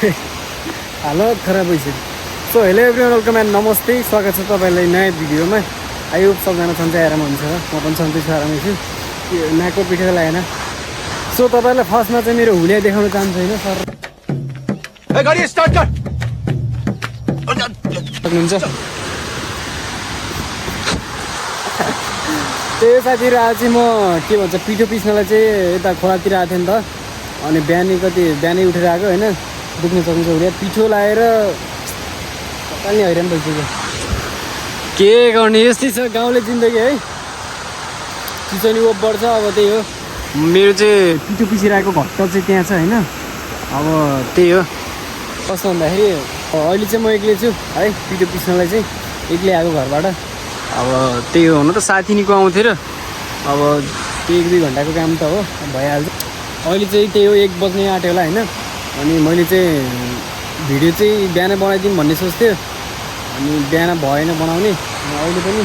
हालत खराब भइसक्यो। So hello everyone, welcome and नमस्ते, स्वागत छ तपाईँलाई नयाँ भिडियोमा। आई होप सबजना सन्चै आराम हुन्छ। म पनि सन्चै छु, आरामै छु। नाकको पिठो लागेन। सो तपाईँलाई फर्स्टमा चाहिँ मेरो हुलिया देखाउन चाहन्छु होइन सर। गाडी स्टार्ट कर। सक्नुहुन्छ त्यही साथीहरू, आज चाहिँ म के भन्छ पिठो पिस्नलाई चाहिँ यता खोलातिर आएको थिएँ नि त। अनि बिहानै उठेर आएको होइन, दुख्न सक्नुहुन्छ हुलिया। पिठो लगाएर पक्का नि हैरान भइसक्यो। के गर्ने, यस्तै छ गाउँले जिन्दगी है। चिसो नि वो बढ्छ। अब त्यही हो, मेरो चाहिँ पिठो पिसिरहेको घट्ट चाहिँ त्यहाँ छ होइन। अब त्यही हो, कस्तो भन्दाखेरि अहिले चाहिँ म एक्लै छु है। पिठो पिस्नलाई चाहिँ एक्लै आएको घरबाट। अब त्यही हो, हुन त साथी निको आउँथ्यो र अब त्यही 1-2 घन्टाको काम त हो, भइहाल्छ। अहिले चाहिँ त्यही हो, 1 बज्ने आँट्यो होला होइन। अनि मैले चाहिँ भिडियो चाहिँ बिहान बनाइदिउँ भन्ने सोच्थेँ। अनि बिहान भएन बनाउने। अहिले पनि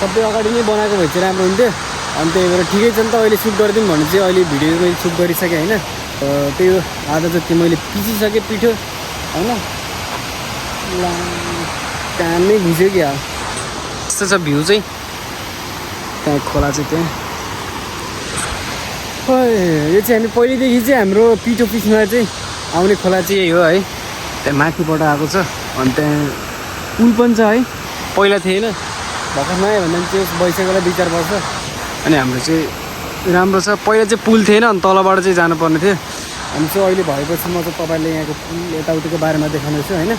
सबै अगाडि नै बनाएको भए चाहिँ राम्रो हुन्थ्यो। अनि त्यही भएर ठिकै छ नि त, अहिले सुट गरिदिउँ भने चाहिँ अहिले भिडियो मैले सुट गरिसकेँ होइन। त्यही हो, आधा जति मैले पिसिसकेँ पिठो होइन। कामै घुस्यो क्या। यस्तो छ भ्यू चाहिँ, त्यहाँ खोला चाहिँ त्यहाँ। यो चाहिँ हामी पहिल्यैदेखि चाहिँ हाम्रो पिठो पिस्नलाई चाहिँ आउने खोला चाहिँ यही हो है। त्यहाँ माथिबाट आएको छ। अनि त्यहाँ पुल पनि छ है, पहिला थिएन, भर्खर नयाँ भन्दा पनि त्यो भइसक्यो होला 2-4 वर्ष। अनि हाम्रो चाहिँ राम्रो छ। पहिला चाहिँ पुल थिएन, अनि तलबाट चाहिँ जानुपर्ने थियो। अनि चाहिँ अहिले भएपछि म चाहिँ तपाईँले यहाँको पुल यताउतिको बारेमा देखाउनेछु होइन।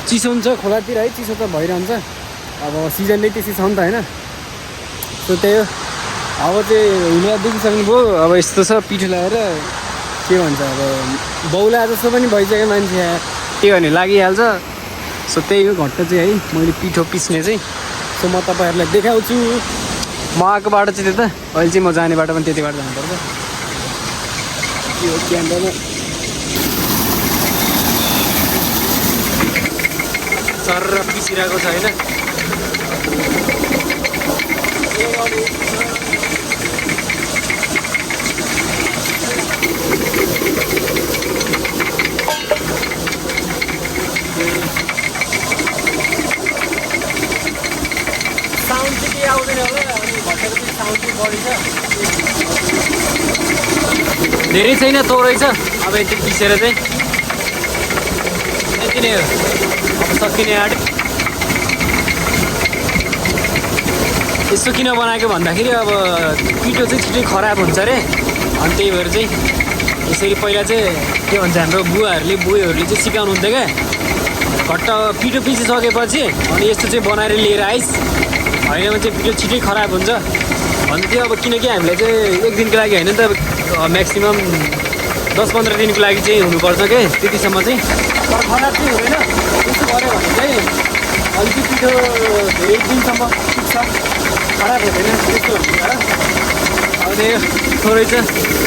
चिसो हुन्छ खोलातिर है, चिसो त भइरहन्छ। अब सिजन नै त्यसै छ नि त होइन। सो त्यही हो, अब चाहिँ हुलिया देखिसक्नुभयो। अब यस्तो छ पिठो लगाएर के भन्छ, अब बौला जस्तो पनि भइसक्यो मान्छे, त्यही भने लागिहाल्छ। सो त्यही हो घट्ट चाहिँ है, मैले पिठो पिस्ने चाहिँ। सो म तपाईँहरूलाई देखाउँछु। म आएको बाटो चाहिँ त्यता, अहिले चाहिँ म जाने बाटो पनि त्यति बाटो जानुपर्छ। यो क्यामेरामा सर पिसिरहेको छ होइन। साउन्ड चाहिँ केही आउँदैन होला। अनि घटेको चाहिँ साउन्ड चाहिँ बढी छ, धेरै छैन, थोरै छ। अब यति पिसेर चाहिँ यति नै हो, अब सकिने आँट्यो। यस्तो किन बनाएको भन्दाखेरि अब पिठो चाहिँ छिटै खराब हुन्छ अरे। अनि त्यही भएर चाहिँ यसरी पहिला चाहिँ के भन्छ हाम्रो बुवाहरूले चाहिँ सिकाउनुहुन्थ्यो क्या। घट्ट पिठो पिसिसकेपछि अनि यस्तो चाहिँ बनाएर लिएर आइस, होइन भने चाहिँ पिठो छिटै खराब हुन्छ भन्थ्यो। अब किनकि हामीलाई चाहिँ 1 दिनको लागि होइन नि त, म्याक्सिमम् 10-15 दिनको लागि चाहिँ हुनुपर्छ क्या, त्यतिसम्म चाहिँ। तर खराब चाहिँ हुँदैन। त्यस्तो गऱ्यो भने चाहिँ अलिकति पिठो धेरै दिनसम्म टिक्छ, खराब हुँदैन त्यस्तो हुन्छ। अब त्यही थोरै छ,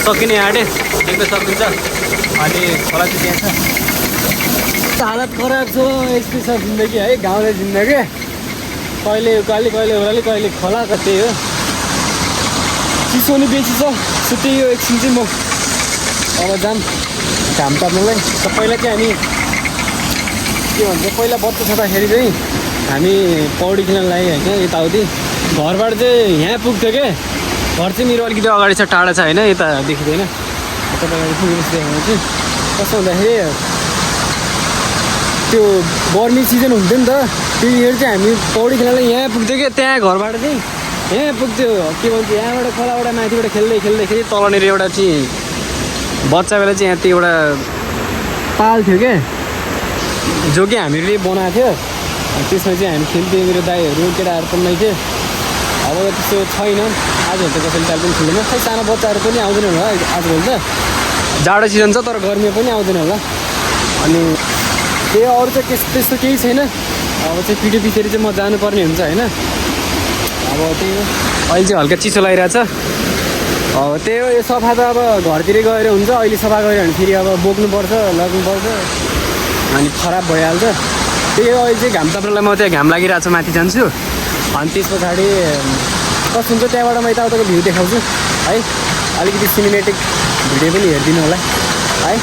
सकिने आँट्यो, देख्न सक्नुहुन्छ। अनि खोला चाहिँ त्यहाँ छ। हालत खराब छ, यस्तै छ जिन्दगी है, गाउँले जिन्दगी। कहिले उकाली, कहिले ओह्राली, कहिले खोला, त्यही हो। चिसो नि बेसी छ। सो त्यही हो, एकछिन चाहिँ म अब जाम घाम ताप्नुलाई। त पहिला चाहिँ हामी के भन्छ, पहिला बच्चा छँदाखेरि चाहिँ हामी पौडी खेल्न लाग्यो होइन। यताउति घरबाट चाहिँ यहाँ पुग्थ्यो क्या। घर चाहिँ मेरो अलिकति अगाडि छ, टाढा छ होइन, यता देखिँदैन। तपाईँलाई पुगेपछि देखाउनु चाहिँ कस्तो भन्दाखेरि त्यो गर्मी सिजन हुन्थ्यो नि त, त्यतिखेर चाहिँ हामी पौडी खेल्नलाई यहाँ पुग्थ्यो क्या। त्यहाँ घरबाट चाहिँ यहाँ पुग्थ्यो, के भन्छ, यहाँबाट खोलाबाट माथिबाट खेल्दै तलनिर एउटा चाहिँ बच्चा बेला चाहिँ यहाँ त्यो एउटा पाल थियो क्या, जो कि हामीले बनाएको थियो। त्यसमा चाहिँ हामी खेल्थ्यौँ, मेरो दाईहरू केटाहरू पनि थियो। अब त्यस्तो छैन आजभोलि त, कसैले चाल पनि खेल्दैन। खै सानो बच्चाहरू पनि आउँदैन होला आजभोलि त, जाडो सिजन छ तर गर्मी पनि आउँदैन होला। अनि त्यही अरू चाहिँ त्यस्तो केही छैन। अब चाहिँ पिठो पिसेर चाहिँ म जानुपर्ने हुन्छ होइन। अब त्यही हो, अहिले चाहिँ हल्का चिसो लागिरहेछ। अब त्यही हो, यो सफा त अब घरतिरै गएर हुन्छ। अहिले सफा गऱ्यो भने फेरि अब बोक्नुपर्छ, लग्नुपर्छ, अनि खराब भइहाल्छ। त्यही हो, अहिले चाहिँ घाम ताप्नलाई म त्यहाँ घाम लागिरहेको छ, माथि जान्छु। अनि त्यस पछाडि कस्तो हुन्छ त्यहाँबाट म यताउताको भ्यू देखाउँछु है। अलिकति सिनेमेटिक भिडियो पनि हेरिदिनु होला है।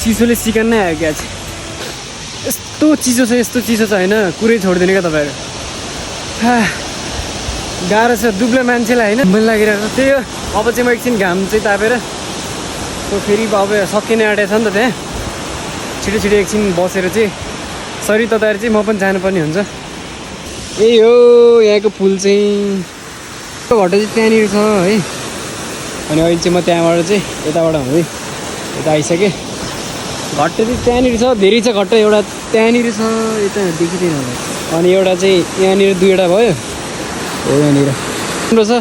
चिसोले सिकान नै आयो क्या चाहिँ यस्तो चिसो छ होइन कुरै छोडिदिने क्या तपाईँहरू गाह्रो छ दुब्लो मान्छेलाई होइन मन लागिरहेको त्यही हो अब चाहिँ म एकछिन घाम चाहिँ तापेर फेरि अब सकिने आँटेको छ नि त त्यहाँ छिटो एकछिन बसेर चाहिँ शरीर तताएर चाहिँ म पनि जानुपर्ने हुन्छ यही हो यहाँको पुल चाहिँ घट्टा चाहिँ त्यहाँनिर छ है अनि अहिले चाहिँ म त्यहाँबाट चाहिँ यताबाट हुँदै यता आइसकेँ घट्टा चाहिँ त्यहाँनिर छ धेरै छ घट्टा एउटा त्यहाँनिर छ यता देखिँदैन अनि एउटा चाहिँ यहाँनिर दुईवटा भयो हो यहाँनिर राम्रो छ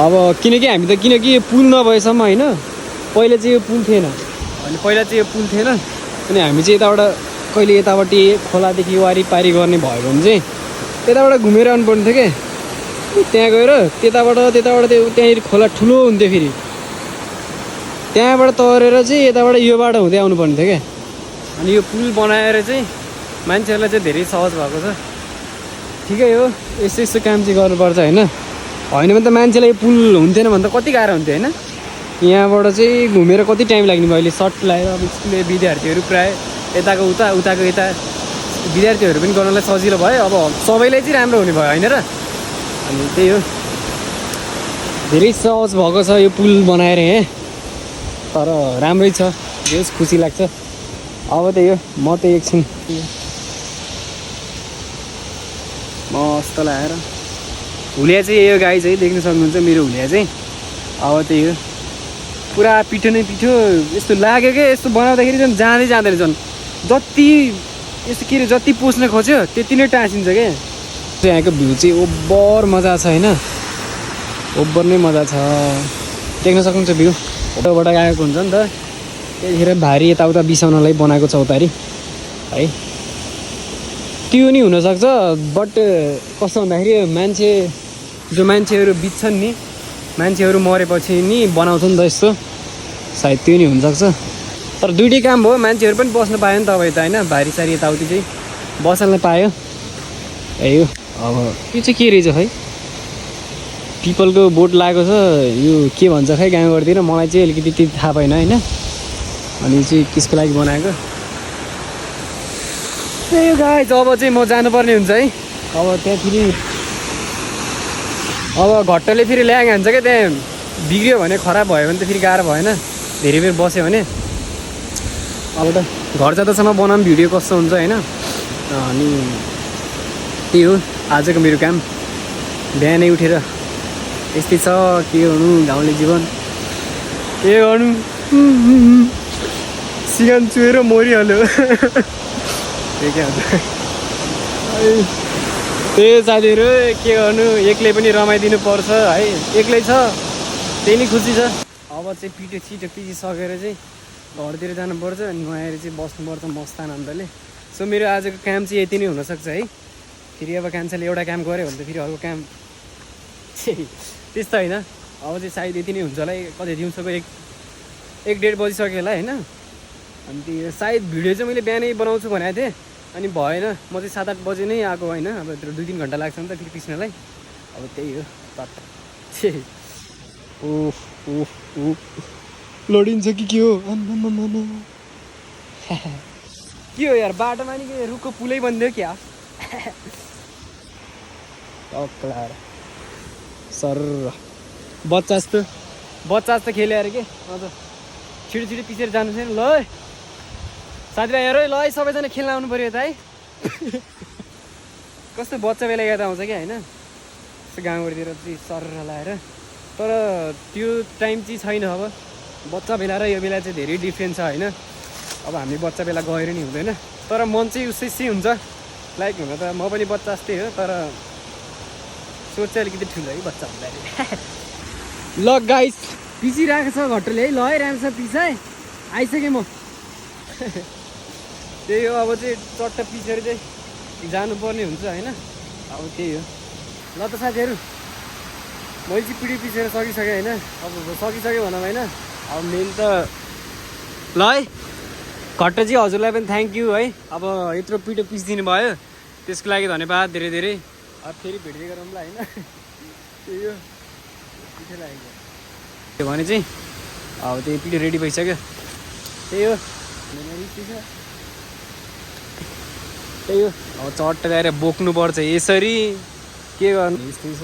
अब किनकि हामी त किनकि यो पुल नभएसम्म होइन पहिला चाहिँ यो पुल थिएन अनि अनि हामी चाहिँ यताबाट कहिले यतापट्टि खोलादेखि वारिपारी गर्ने भयो भने चाहिँ यताबाट घुमेर आउनुपर्ने थियो क्या त्यहाँ गएर त्यताबाट त्यहाँनिर खोला ठुलो हुन्थ्यो फेरि त्यहाँबाट तरेर चाहिँ यताबाट यो बाटो हुँदै आउनुपर्ने थियो क्या अनि यो पुल बनाएर चाहिँ मान्छेहरूलाई चाहिँ धेरै सहज भएको छ ठिकै हो यस्तो काम चाहिँ गर्नुपर्छ होइन भने त मान्छेलाई यो पुल हुन्थेन भने त कति गाह्रो हुन्थ्यो होइन यहाँबाट चाहिँ घुमेर कति टाइम लाग्ने भयो अहिले सर्ट लगाएर अब स्कुले विद्यार्थीहरू प्रायः यताको उताको यता विद्यार्थीहरू पनि गर्नलाई सजिलो भयो अब सबैलाई चाहिँ राम्रो हुने भयो होइन र अनि त्यही हो धेरै सहज भएको छ यो पुल बनाएर यहाँ तर राम्रै छ बेस खुसी लाग्छ अब त्यही हो म त एकछिन मस्त लगाएर हुलिया चाहिँ यो गाई चाहिँ देख्न सक्नुहुन्छ मेरो हुलिया चाहिँ अब त्यही हो पुरा पिठो नै पिठो यस्तो लाग्यो क्या यस्तो बनाउँदाखेरि झन् जाँदैन झन् जति यस्तो के अरे जति पोस्न खोज्यो त्यति नै टाँसिन्छ क्या यहाँको भ्यू चाहिँ ओभर मजा छ होइन ओभर नै मजा छ देख्न सक्नुहुन्छ भ्यू फोटोबाट आएको हुन्छ नि त त्यतिखेर भारी यताउता बिसाउनलाई बनाएको चौतारी है त्यो नि हुनसक्छ बट कस्तो भन्दाखेरि मान्छेहरू बित्छन् नि मान्छेहरू मरेपछि नि बनाउँछ नि त यस्तो सायद त्यो नि हुनसक्छ तर दुइटै काम हो मान्छेहरू पनि बस्न पायो नि त अब यता होइन भारीसारी यताउति चाहिँ बस्न पायो है यो अब यो चाहिँ के रहेछ खै पिपलको बोट लागेको छ यो के भन्छ खै गाउँघरतिर मलाई चाहिँ अलिकति त्यति थाहा भएन होइन अनि चाहिँ त्यसको लागि बनाएको त्यही हो गाइस अब चाहिँ म जानुपर्ने हुन्छ है अब त्यहाँ फेरि अब घट्टले फेरि ल्याङ हान्छ क्या त्यहाँ बिग्रियो भने खराब भयो भने त फेरि गाह्रो भएन धेरै बेर बस्यो भने अब त घर जाँदासम्म बनाऊँ भिडियो कस्तो हुन्छ होइन अनि त्यही हो आजको मेरो काम बिहानै उठेर यस्तै छ के गर्नु गाउँले जीवन के गर्नु सिगान चुहेर मरिहाल्यो के हुन्छ त्यही साथीहरू के गर्नु एक्लै पनि रमाइदिनु पर्छ है एक्लै छ त्यही नै खुसी छ अब चाहिँ छिटो पिसिसकेर चाहिँ घरतिर जानुपर्छ अनि आएर चाहिँ बस्नुपर्छ मस्त आनन्दले सो मेरो आजको काम चाहिँ यति नै हुनसक्छ है फेरि अब कान्छाले एउटा काम गऱ्यो भने त फेरि अर्को काम त्यस्तो होइन अब चाहिँ सायद यति नै हुन्छ होला कतै दिउँसोको 1-1:30 बजिसक्यो होला होइन अनि त्यो सायद भिडियो चाहिँ मैले बिहानै बनाउँछु भनेको थिएँ अनि भएन म चाहिँ 7-8 बजी नै आएको होइन अब 2-3 घन्टा लाग्छ नि त फेरि पिस्नलाई अब त्यही हो ओह लडिन्छ कि के हो के हो यार बाटोमा नि के रुखको पुलै बनिदियो क्या टक्लाएर सर बच्चा जस्तो खेल्यो अरे के हजुर छिटो पिसेर जानु छैन ल साथीभाइहरू ल है सबैजना खेल्न आउनु पऱ्यो त है कस्तो बच्चा बेला याद आउँछ क्या होइन यस्तो गाउँघरतिर चाहिँ सर लाएर तर त्यो टाइम चाहिँ छैन अब बच्चा बेला र यो बेला चाहिँ धेरै डिफ्रेन्स छ होइन अब हामी बच्चा बेला गएर नि हुँदैन तर मन चाहिँ उसै हुन्छ लाइक हुन त म पनि बच्चा जस्तै हो तर सोच चाहिँ अलिकति ठुलो है बच्चा हुँदाखेरि ल गाइस पिसिरहेको छ घट्टले है ल है राम्रोसँग पिसाएँ आइसकेँ म त्यही हो अब चाहिँ चट्ट पिसेर चाहिँ जानुपर्ने हुन्छ होइन अब त्यही हो ल त साथीहरू मैले चाहिँ पिँढी पिसेर सकिसकेँ होइन अब सकिसक्यो भनौँ होइन अब मेन त ल है घट्ट चाहिँ हजुरलाई पनि थ्याङ्क यू है अब यत्रो पिठो पिसिदिनु भयो त्यसको लागि धन्यवाद धेरै धेरै अब फेरि भेट्दै गरौँ ल होइन त्यही हो पिठो लागेको त्यो भने चाहिँ अब त्यही पिठो रेडी भइसक्यो त्यही हो यस्तै छ त्यही हो अब चट्ट गएर बोक्नुपर्छ यसरी के गर्नु यस्तै छ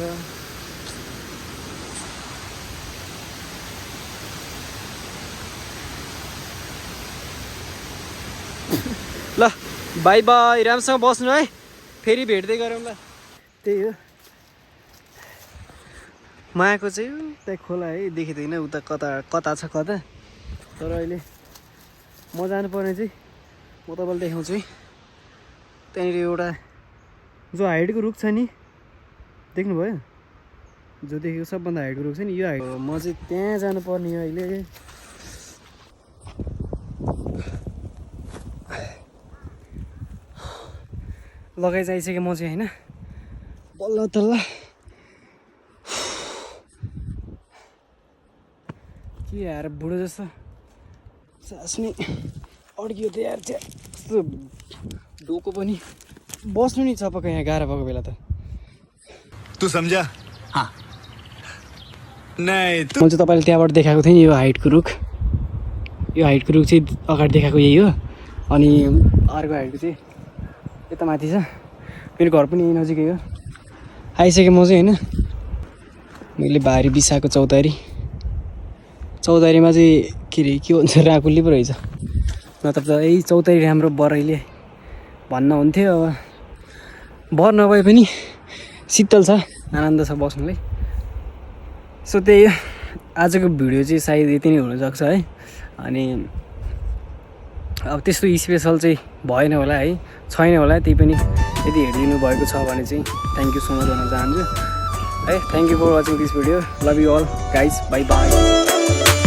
ल बाई बाई राम्रोसँग बस्नु है फेरि भेट्दै गरौँ ल त्यही हो मायाको चाहिँ त्यहाँ खोला है देखिँदैन उता कता कता छ कता तर अहिले म जानुपर्ने चाहिँ म तपाईँलाई देखाउँछु है त्यहाँनिर एउटा जो हाइटको रुख छ नि देख्नुभयो जो देखेको सबभन्दा हाइटको रुख छ नि यो हाइट म चाहिँ त्यहाँ जानुपर्ने हो अहिले लगाइ जाइसकेँ म चाहिँ होइन बल्ल तल्ल के यार बुढो जस्तो सासमै अड्कियो त यार चाहिँ कस्तो डोको पनि बस्नु नि चपक्क यहाँ गाह्रो भएको बेला त तू समझा हाँ नहीं मैले चाहिँ तपाईँले त्यहाँबाट देखाएको थिएँ नि यो हाइटको रुख चाहिँ अगाडि देखाएको यही हो अनि अर्को हाइटको चाहिँ यता माथि छ मेरो घर पनि यही नजिकै हो आइसकेँ म चाहिँ होइन मैले भारी बिसाएको चौतारीमा चाहिँ के अरे के भन्छ राकुल्ली पो रहेछ नत्र त यही चौतारी राम्रो बरैले भन्न हुन्थ्यो अब बर नभए पनि शीतल छ आनन्द छ बस्नुलाई सो त्यही आजको भिडियो चाहिँ सायद यति नै हुनसक्छ है अनि अब त्यस्तो स्पेसल चाहिँ भएन होला है छैन होला त्यही पनि यदि हेरिदिनु भएको छ भने चाहिँ थ्याङ्क यू सो मच भन्न चाहन्छु है thank you for watching this video love you all guys bye by